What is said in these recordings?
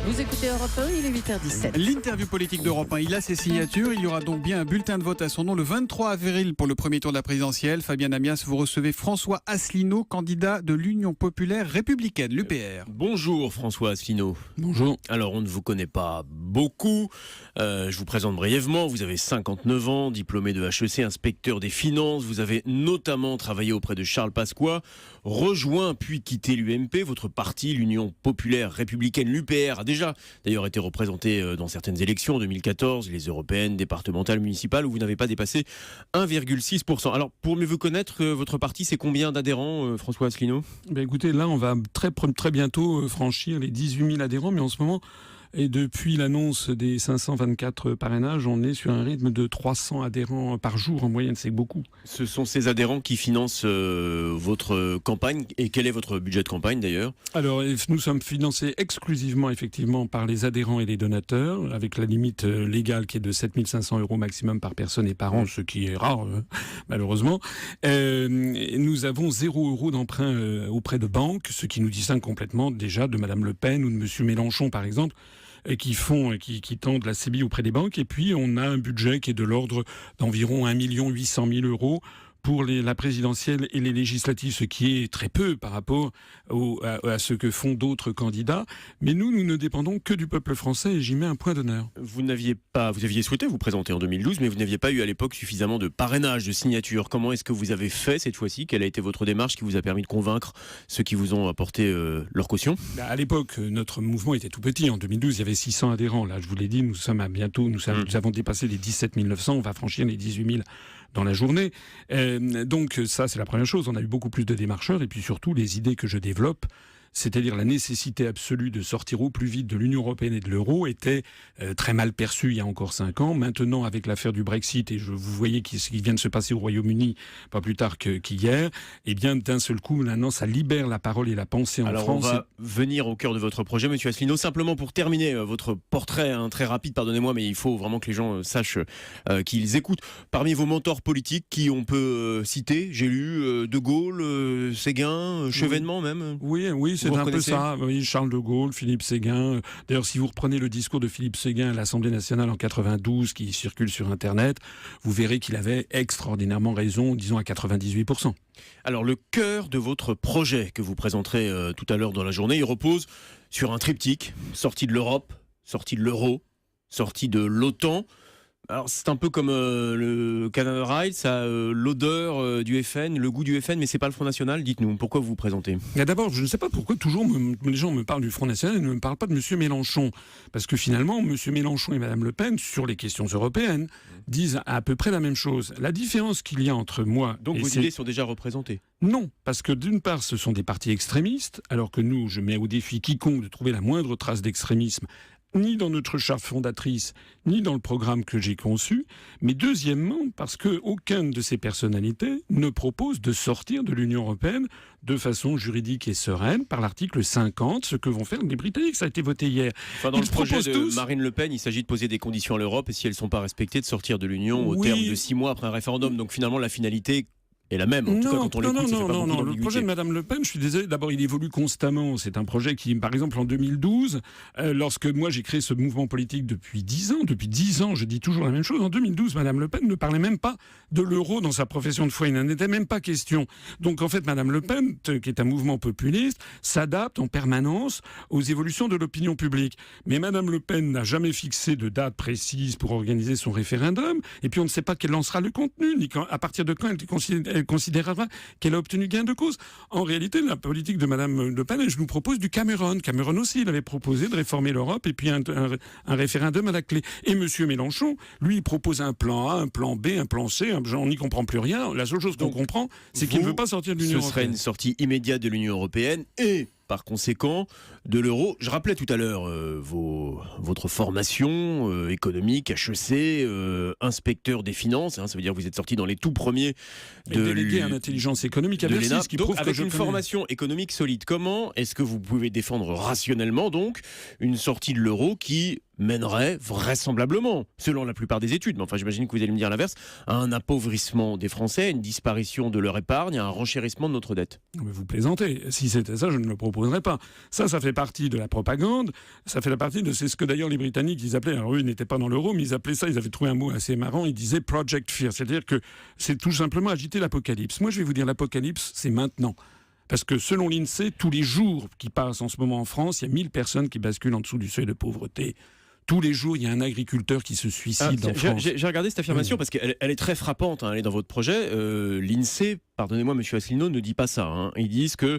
Vous écoutez Europe 1, il est 8h17. L'interview politique d'Europe 1, il a ses signatures. Il y aura donc bien un bulletin de vote à son nom le 23 avril pour le premier tour de la présidentielle. Fabien Amias, vous recevez François Asselineau, candidat de l'Union populaire républicaine, l'UPR. Bonjour François Asselineau. Bonjour. Alors on ne vous connaît pas beaucoup. Je vous présente brièvement. Vous avez 59 ans, diplômé de HEC, inspecteur des finances. Vous avez notamment travaillé auprès de Charles Pasqua, rejoint puis quitté l'UMP. Votre parti, l'Union populaire républicaine, l'UPR, a déjà d'ailleurs été représenté dans certaines élections en 2014, les européennes, départementales, municipales, où vous n'avez pas dépassé 1,6%. Alors, pour mieux vous connaître, votre parti, c'est combien d'adhérents, François Asselineau ? Écoutez, là, on va très bientôt franchir les 18 000 adhérents, mais en ce moment, et depuis l'annonce des 524 parrainages, on est sur un rythme de 300 adhérents par jour en moyenne, c'est beaucoup. Ce sont ces adhérents qui financent votre campagne. Et quel est votre budget de campagne d'ailleurs ? Alors, nous sommes financés exclusivement, effectivement, par les adhérents et les donateurs, avec la limite légale qui est de 7 500 € maximum par personne et par an, ce qui est rare, malheureusement. Nous avons 0 € d'emprunt auprès de banques, ce qui nous distingue complètement déjà de Madame Le Pen ou de Monsieur Mélenchon, par exemple, qui tendent la CBI auprès des banques. Et puis, on a un budget qui est de l'ordre d'environ 1 800 000 € pour la présidentielle et les législatives, ce qui est très peu par rapport à ce que font d'autres candidats. Mais nous ne dépendons que du peuple français et j'y mets un point d'honneur. Vous aviez souhaité vous présenter en 2012, mais vous n'aviez pas eu à l'époque suffisamment de parrainage, de signatures. Comment est-ce que vous avez fait cette fois-ci ? Quelle a été votre démarche qui vous a permis de convaincre ceux qui vous ont apporté leur caution ? À l'époque, notre mouvement était tout petit. En 2012, il y avait 600 adhérents. Là, je vous l'ai dit, nous avons dépassé les 17 900. On va franchir les 18 000 dans la journée. Donc ça, c'est la première chose. On a eu beaucoup plus de démarcheurs. Et puis surtout, les idées que je développe, c'est-à-dire la nécessité absolue de sortir au plus vite de l'Union européenne et de l'euro, était très mal perçue il y a encore 5 ans. Maintenant, avec l'affaire du Brexit, et vous voyez ce qui vient de se passer au Royaume-Uni, pas plus tard qu'hier, et bien d'un seul coup, maintenant, ça libère la parole et la pensée en France. Alors on va venir au cœur de votre projet, Monsieur Asselineau. Simplement pour terminer votre portrait très rapide, pardonnez-moi, mais il faut vraiment que les gens sachent qu'ils écoutent. Parmi vos mentors politiques, qui on peut citer ? J'ai lu De Gaulle, Séguin, Chevènement même. Oui, c'est un peu ça. Oui, Charles de Gaulle, Philippe Séguin. D'ailleurs, si vous reprenez le discours de Philippe Séguin à l'Assemblée nationale en 92, qui circule sur Internet, vous verrez qu'il avait extraordinairement raison, disons à 98%. Alors, le cœur de votre projet que vous présenterez tout à l'heure dans la journée, il repose sur un triptyque: sortie de l'Europe, sortie de l'euro, sortie de l'OTAN. Alors c'est un peu comme le Canada Rail, ça a l'odeur du FN, le goût du FN, mais c'est pas le Front National. Dites-nous, pourquoi vous vous présentez ? D'abord, je ne sais pas pourquoi toujours les gens me parlent du Front National et ne me parlent pas de M. Mélenchon. Parce que finalement, M. Mélenchon et Mme Le Pen, sur les questions européennes, disent à peu près la même chose. La différence qu'il y a entre moi... Donc vos idées sont déjà représentées ? Non, parce que d'une part, ce sont des partis extrémistes, alors que nous, je mets au défi quiconque de trouver la moindre trace d'extrémisme, ni dans notre charte fondatrice, ni dans le programme que j'ai conçu, mais deuxièmement, parce que aucune de ces personnalités ne propose de sortir de l'Union européenne de façon juridique et sereine par l'article 50, ce que vont faire les Britanniques. Ça a été voté hier. Enfin, dans le projet de Marine Le Pen, il s'agit de poser des conditions à l'Europe et si elles ne sont pas respectées, de sortir de l'Union au terme de 6 mois après un référendum. Donc finalement, la finalité est la même. En tout cas, quand on l'écoute, ça fait pas beaucoup d'ambiguïté. Le projet de Madame Le Pen, je suis désolé, d'abord, il évolue constamment. C'est un projet qui, par exemple, en 2012, lorsque moi j'ai créé ce mouvement politique depuis 10 ans, je dis toujours la même chose. En 2012, Madame Le Pen ne parlait même pas de l'euro dans sa profession de foi. Il n'en était même pas question. Donc, en fait, Madame Le Pen, qui est un mouvement populiste, s'adapte en permanence aux évolutions de l'opinion publique. Mais Madame Le Pen n'a jamais fixé de date précise pour organiser son référendum. Et puis, on ne sait pas quel en sera le contenu, ni à partir de quand elle considérera qu'elle a obtenu gain de cause. En réalité, la politique de Mme Le Pen, je nous propose du Cameron. Cameron aussi, il avait proposé de réformer l'Europe et puis un référendum à la clé. Et M. Mélenchon, lui, il propose un plan A, un plan B, un plan C. On n'y comprend plus rien. La seule chose qu'on comprend, c'est qu'il ne veut pas sortir de l'Union européenne. Ce serait une sortie immédiate de l'Union européenne et par conséquent de l'euro. Je rappelais tout à l'heure votre formation économique, HEC, inspecteur des finances, ça veut dire que vous êtes sorti dans les tout premiers de délégué en intelligence économique à Bercy, ce qui prouve avec que une formation économique solide. Comment est-ce que vous pouvez défendre rationnellement donc une sortie de l'euro qui mènerait vraisemblablement, selon la plupart des études, mais enfin j'imagine que vous allez me dire l'inverse, à un appauvrissement des Français, une disparition de leur épargne, à un renchérissement de notre dette. Mais vous plaisantez. Si c'était ça, je ne le proposerais pas. Ça fait partie de la propagande. Ça fait partie de... C'est ce que d'ailleurs les Britanniques, ils appelaient... Alors eux, ils n'étaient pas dans l'euro, mais ils appelaient ça... Ils avaient trouvé un mot assez marrant. Ils disaient Project Fear. C'est-à-dire que c'est tout simplement agiter l'apocalypse. Moi, je vais vous dire, l'apocalypse, c'est maintenant. Parce que selon l'INSEE, tous les jours qui passent en ce moment en France, il y a 1000 personnes qui basculent en dessous du seuil de pauvreté. Tous les jours, il y a un agriculteur qui se suicide en France. J'ai regardé cette affirmation parce qu'elle est très frappante, hein, elle est dans votre projet. L'INSEE, pardonnez-moi monsieur Asselineau, ne dit pas ça. Hein. Ils disent que,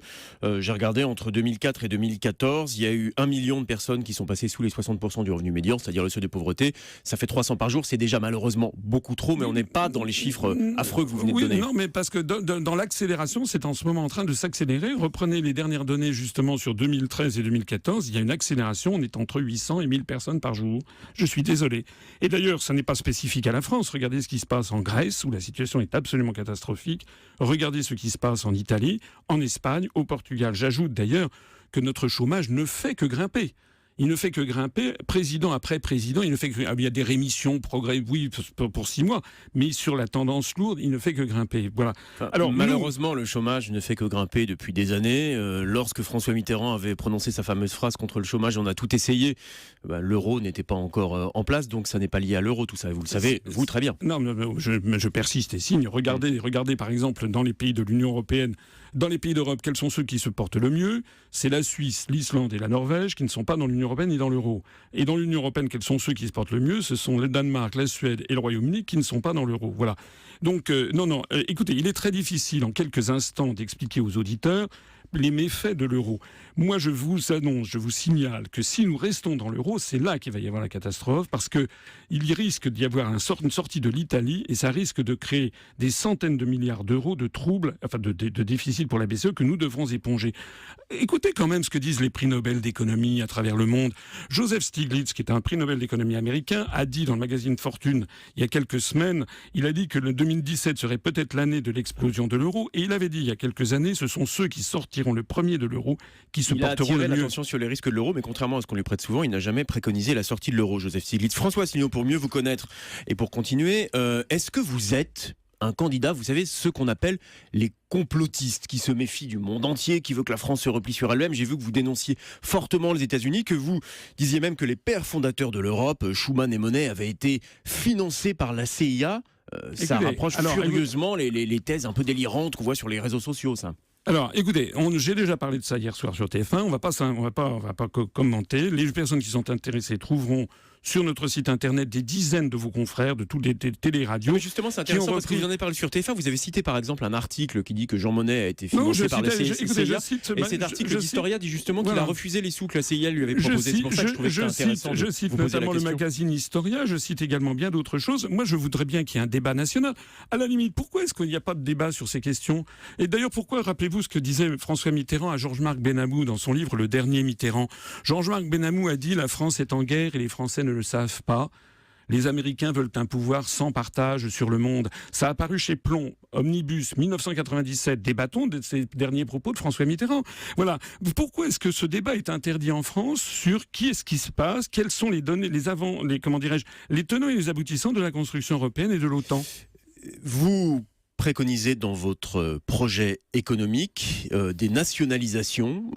j'ai regardé, entre 2004 et 2014, il y a eu 1 million de personnes qui sont passées sous les 60% du revenu médian, c'est-à-dire le seuil de pauvreté. Ça fait 300 par jour, c'est déjà malheureusement beaucoup trop, mais on n'est pas dans les chiffres affreux que vous venez de donner. Non, mais parce que dans l'accélération, c'est en ce moment en train de s'accélérer. Reprenez les dernières données justement sur 2013 et 2014, il y a une accélération, on est entre 800 et 1000 personnes par jour. Je suis désolé. Et d'ailleurs, ça n'est pas spécifique à la France. Regardez ce qui se passe en Grèce, où la situation est absolument catastrophique. Regardez ce qui se passe en Italie, en Espagne, au Portugal. J'ajoute d'ailleurs que notre chômage ne fait que grimper. Il ne fait que grimper, président après président, il ne fait que... Il y a des rémissions, progrès, oui, pour 6 mois, mais sur la tendance lourde, il ne fait que grimper. Voilà. Enfin, alors, malheureusement, le chômage ne fait que grimper depuis des années. Lorsque François Mitterrand avait prononcé sa fameuse phrase contre le chômage, on a tout essayé. L'euro n'était pas encore en place, donc ça n'est pas lié à l'euro, tout ça. Vous le savez, vous, très bien. Non, je persiste et signe. Regardez, par exemple, dans les pays de l'Union européenne, dans les pays d'Europe, quels sont ceux qui se portent le mieux? C'est la Suisse, l'Islande et la Norvège qui ne sont pas dans l'Union européenne et dans l'euro. Et dans l'Union européenne, quels sont ceux qui se portent le mieux? Ce sont le Danemark, la Suède et le Royaume-Uni qui ne sont pas dans l'euro. Voilà. Donc, écoutez, il est très difficile en quelques instants d'expliquer aux auditeurs les méfaits de l'euro. Moi, je vous annonce, je vous signale que si nous restons dans l'euro, c'est là qu'il va y avoir la catastrophe, parce que il risque d'y avoir une sortie de l'Italie, et ça risque de créer des centaines de milliards d'euros de troubles, enfin de déficit pour la BCE que nous devrons éponger. Écoutez quand même ce que disent les prix Nobel d'économie à travers le monde. Joseph Stiglitz, qui est un prix Nobel d'économie américain, a dit dans le magazine Fortune, il y a quelques semaines, il a dit que le 2017 serait peut-être l'année de l'explosion de l'euro, et il avait dit il y a quelques années, ce sont ceux qui sortiront le premier de l'euro qui se porteront le mieux. Il a attiré l'attention sur les risques de l'euro, mais contrairement à ce qu'on lui prête souvent, il n'a jamais préconisé la sortie de l'euro, Joseph Stiglitz. François Asselineau, pour mieux vous connaître et pour continuer, est-ce que vous êtes un candidat, vous savez, ceux qu'on appelle les complotistes, qui se méfient du monde entier, qui veut que la France se replie sur elle-même? J'ai vu que vous dénonciez fortement les États-Unis, que vous disiez même que les pères fondateurs de l'Europe, Schuman et Monnet, avaient été financés par la CIA. Ça rapproche furieusement les thèses un peu délirantes qu'on voit sur les réseaux sociaux, ça. Alors, écoutez, j'ai déjà parlé de ça hier soir sur TF1. On va pas commenter. Les personnes qui sont intéressées trouveront sur notre site internet des dizaines de vos confrères de toutes les téléradios. Mais justement, c'est intéressant parce que vous en avez parlé sur TF1. Vous avez cité par exemple un article qui dit que Jean Monnet a été financé par la CIA. Et cet article d'Historia dit justement qu'il a refusé les sous que la CIA lui avait proposés. C'est pour ça que je trouvais que c'était intéressant. Je cite notamment le magazine Historia. Je cite également bien d'autres choses. Moi, je voudrais bien qu'il y ait un débat national. À la limite, pourquoi est-ce qu'il n'y a pas de débat sur ces questions? Et d'ailleurs, pourquoi, rappelez-vous ce que disait François Mitterrand à Georges-Marc Benamou dans son livre Le Dernier Mitterrand. Georges-Marc Benamou a dit « La France est en guerre et les Français ne le savent pas ». Les Américains veulent un pouvoir sans partage sur le monde. Ça a apparu chez Plomb, Omnibus, 1997. Débattons de ces derniers propos de François Mitterrand. Voilà. Pourquoi est-ce que ce débat est interdit en France sur qui est-ce qui se passe, quelles sont les données, les tenants et les aboutissants de la construction européenne et de l'OTAN? Vous préconisez dans votre projet économique des nationalisations.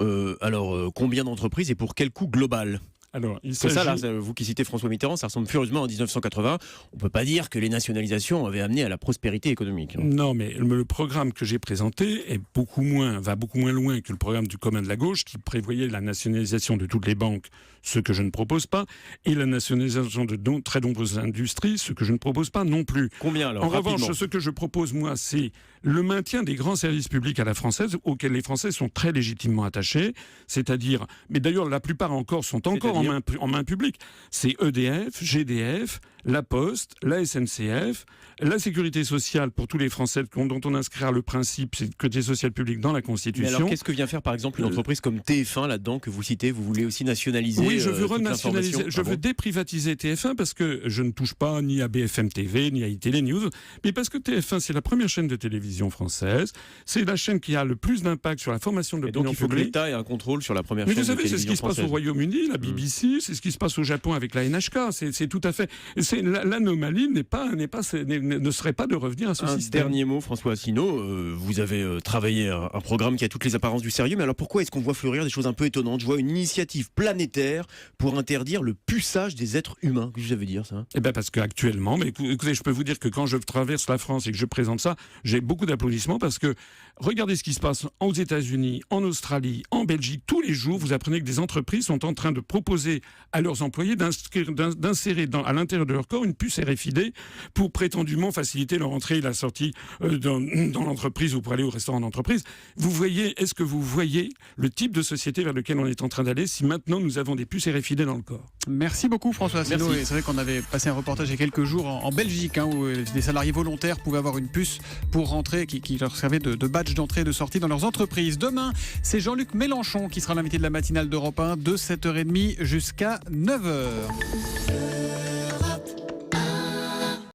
Combien d'entreprises et pour quel coût global? Alors, c'est ça, là, vous qui citez François Mitterrand, ça ressemble furieusement en 1980. On ne peut pas dire que les nationalisations avaient amené à la prospérité économique. Non, mais le programme que j'ai présenté va beaucoup moins loin que le programme du commun de la gauche qui prévoyait la nationalisation de toutes les banques, ce que je ne propose pas, et la nationalisation de très nombreuses industries, ce que je ne propose pas non plus. Combien alors? En revanche, ce que je propose, moi, c'est le maintien des grands services publics à la française, auxquels les Français sont très légitimement attachés, c'est-à-dire, mais d'ailleurs la plupart encore sont encore en main publique. C'est EDF, GDF, la Poste, la SNCF, la Sécurité sociale pour tous les Français dont on inscrira le principe sécurité sociale publique dans la Constitution. Mais alors, qu'est-ce que vient faire par exemple une entreprise comme TF1 là-dedans que vous citez? Vous voulez aussi nationaliser? Oui, je veux toute renationaliser. l'information. Je veux déprivatiser TF1 parce que je ne touche pas ni à BFM TV, ni à iTélé News, mais parce que TF1, c'est la première chaîne de télévision française. C'est la chaîne qui a le plus d'impact sur la formation de l'opinion donc il faut que publique. l'État ait un contrôle sur la première Mais chaîne vous savez, de c'est ce télévision qui se passe française. au Royaume-Uni, la BBC, c'est ce qui se passe au Japon avec la NHK. C'est tout à fait. L'anomalie ne serait pas de revenir à ce Un système. dernier mot, François Asselineau. Vous avez travaillé un programme qui a toutes les apparences du sérieux, mais alors pourquoi est-ce qu'on voit fleurir des choses un peu étonnantes? Je vois une initiative planétaire pour interdire le puçage des êtres humains. Qu'est-ce que ça veut dire, ça? Eh bien, parce qu'actuellement, mais écoutez, je peux vous dire que quand je traverse la France et que je présente ça, j'ai beaucoup d'applaudissements parce que regardez ce qui se passe aux États-Unis, en Australie, en Belgique. Tous les jours, vous apprenez que des entreprises sont en train de proposer à leurs employés d'insérer à l'intérieur de leur corps une puce RFID pour prétendument faciliter leur entrée et la sortie dans l'entreprise ou pour aller au restaurant d'entreprise. Est-ce que vous voyez le type de société vers lequel on est en train d'aller si maintenant nous avons des puces RFID dans le corps? Merci beaucoup François Asselineau. Merci. Et c'est vrai qu'on avait passé un reportage il y a quelques jours en Belgique où des salariés volontaires pouvaient avoir une puce pour rentrer qui leur servait de badge d'entrée et de sortie dans leurs entreprises. Demain, c'est Jean-Luc Mélenchon qui sera l'invité de la matinale d'Europe 1 de 7h30 jusqu'à 9h.